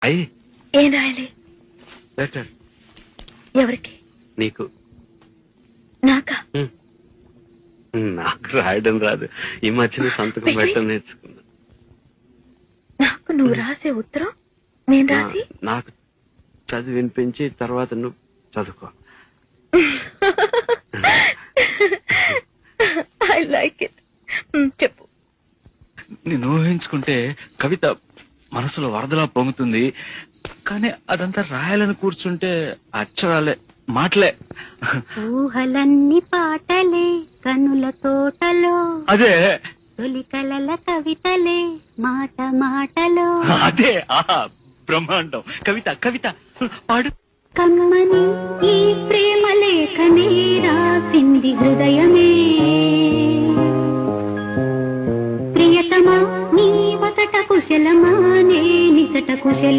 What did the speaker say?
అయ్యి ఏం రాయాలి? లెటర్. ఎవరికి? నీకు. నాకా? నాకు రాయడం రాదు. ఈ మధ్యన సంతకం పెట్టడం నేర్చుకున్నా. నాకు నువ్వు రాసే ఉత్తరం నేను రాసి నాకు చదివి వినిపించి తర్వాత నువ్వు చదువుకో. I like it. చెప్పు. నేను ఊహించుకుంటే కవిత మనసులో వరదలా పొంగుతుంది, కానీ అదంతా రాయాలని కూర్చుంటే అక్షరాలే, మాటలే. ఊహలన్నీ పాటలే కనుల తోటలో, అదే తొలి కలల కవితలే మాట మాటలో. అదే బ్రహ్మాండం. కవిత కవిత పాడు. కమ్మని ఈ ప్రేమ లేఖనే రాసింది హృదయమే, ప్రియతమా నీ వచట కుశలమా నే నిచట కుశల.